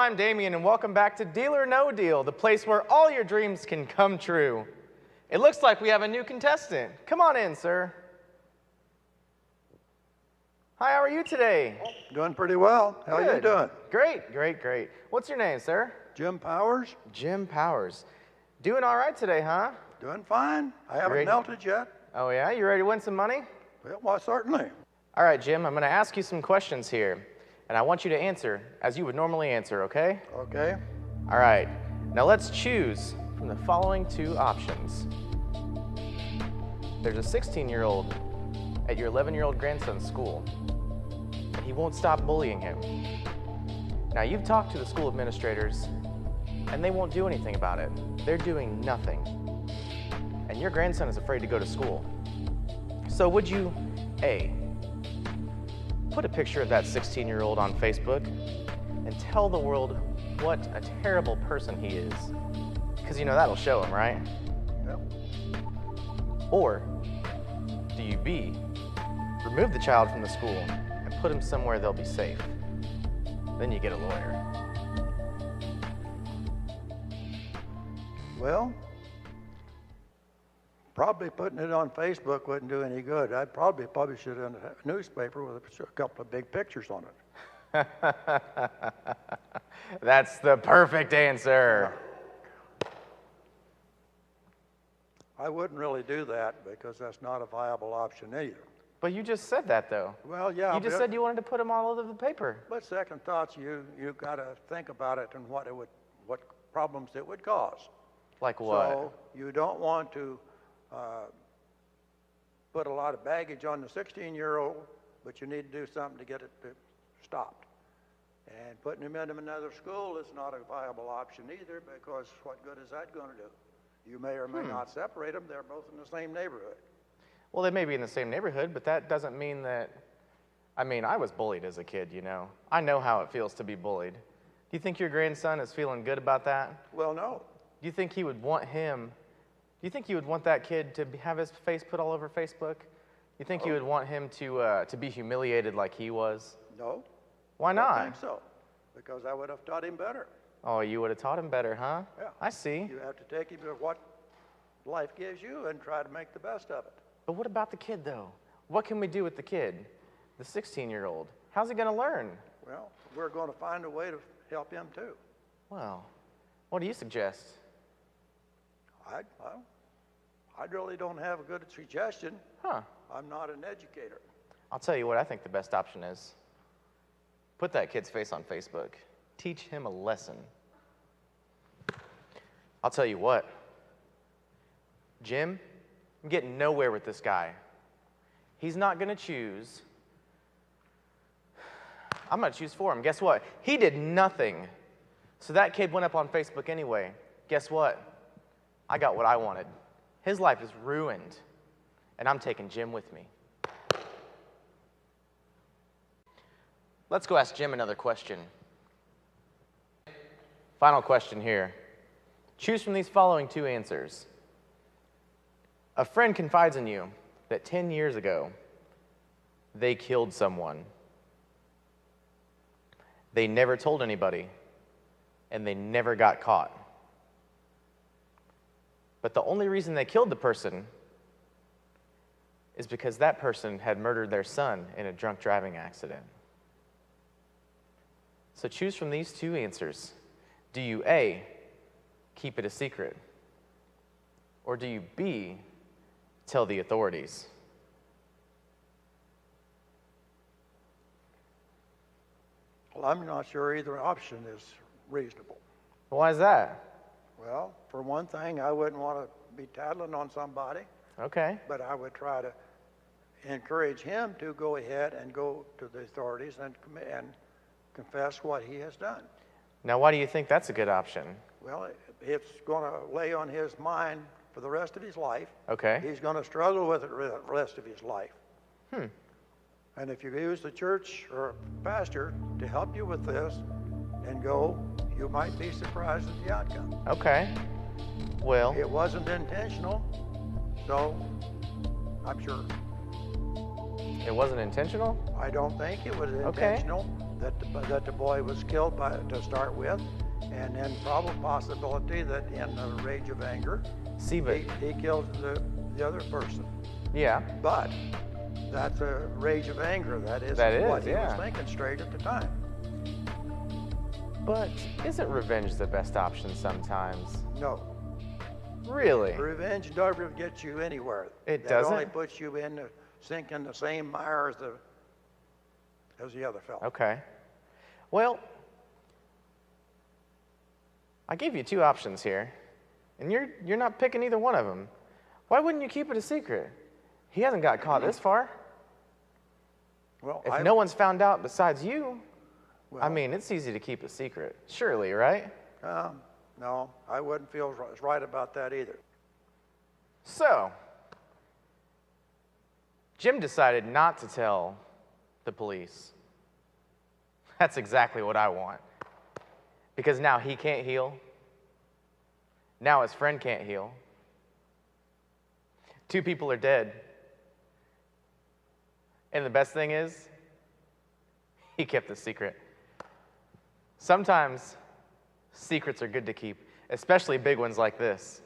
I'm Damien, and welcome back to Deal or No Deal, the place where all your dreams can come true. It looks like we have a new contestant. Come on in, sir. Hi, how are you today? Doing pretty well. How Good. you doing? Great, great, great. What's your name, sir? Jim Powers? Jim Powers. Doing all right today, huh? Doing fine. I haven't Great. melted yet. Oh, yeah? You ready to win some money? Well, why, certainly. All right, Jim, I'm going to ask you some questions here, and I want you to answer as you would normally answer, okay? Okay. All right. Now let's choose from the following two options. There's a 16-year-old at your 11-year-old grandson's school, and he won't stop bullying him. Now, you've talked to the school administrators, and they won't do anything about it. They're doing nothing. And your grandson is afraid to go to school. So would you, A, put a picture of that 16-year-old on Facebook and tell the world what a terrible person he is? Because, you know, that'll show him, right? Yep. Or do you, B, remove the child from the school and put him somewhere they'll be safe? Then you get a lawyer. Well, probably putting it on Facebook wouldn't do any good. I'd probably publish it in a newspaper with a couple of big pictures on it. That's the perfect answer. I wouldn't really do that because that's not a viable option either. But you just said that, though. Well, yeah. You just but- said you wanted to put them all over the paper. But second thoughts, you got to think about it and what problems it would cause. Like what? So you don't want to put a lot of baggage on the 16-year-old, but you need to do something to get it stopped. And putting him into another school is not a viable option either, because what good is that going to do? You may or may not separate them. They're both in the same neighborhood. Well, they may be in the same neighborhood, but that doesn't mean that... I mean, I was bullied as a kid, you know. I know how it feels to be bullied. Do you think your grandson is feeling good about that? Well, no. Do you think he would want him... Do you think you would want that kid to have his face put all over Facebook? Do you think you would want him to be humiliated like he was? No. Why I not? don't think so, because I would have taught him better. Oh, you would have taught him better, huh? Yeah. I see. You have to take him to what life gives you and try to make the best of it. But what about the kid, though? What can we do with the kid, the 16-year-old? How's he going to learn? Well, we're going to find a way to help him too. Well, what do you suggest? I really don't have a good suggestion. Huh. I'm not an educator. I'll tell you what I think the best option is. Put that kid's face on Facebook. Teach him a lesson. I'll tell you what. Jim, I'm getting nowhere with this guy. He's not going to choose. I'm going to choose for him. Guess what? He did nothing. So that kid went up on Facebook anyway. Guess what? I got what I wanted. His life is ruined, and I'm taking Jim with me. Let's go ask Jim another question. Final question here. Choose from these following two answers. A friend confides in you that 10 years ago, they killed someone. They never told anybody, and they never got caught. But the only reason they killed the person is because that person had murdered their son in a drunk driving accident. So choose from these two answers. Do you A, keep it a secret? Or do you B, tell the authorities? Well, I'm not sure either option is reasonable. Why is that? Well, for one thing, I wouldn't want to be tattling on somebody, Okay. but I would try to encourage him to go ahead and go to the authorities and confess what he has done. Now, why do you think that's a good option? Well, it's going to lay on his mind for the rest of his life. Okay. He's going to struggle with it the rest of his life. And if you use the church or a pastor to help you with this and go, you might be surprised at the outcome. Okay. Well, It wasn't intentional, so I'm sure. it wasn't intentional? I don't think it was Okay. intentional. that the boy was killed to start with, and then probable possibility that in a rage of anger, See, but he killed the other person. yeah, But that's a rage of anger. That is what he was thinking straight at the time. but isn't revenge the best option sometimes? No. Really? Revenge never gets you anywhere. It That only doesn't? puts you in the sink in the same mire as the other fellow. Okay. Well, I gave you two options here, and you're not picking either one of them. Why wouldn't you keep it a secret? He hasn't got caught this far. Well, If no one's found out besides you, I well, mean, it's easy to keep a secret. Surely, right? no, I wouldn't feel right about that either. So, Jim decided not to tell the police. That's exactly what I want. Because now he can't heal. Now his friend can't heal. Two people are dead. And the best thing is, he kept the secret. Sometimes secrets are good to keep, especially big ones like this.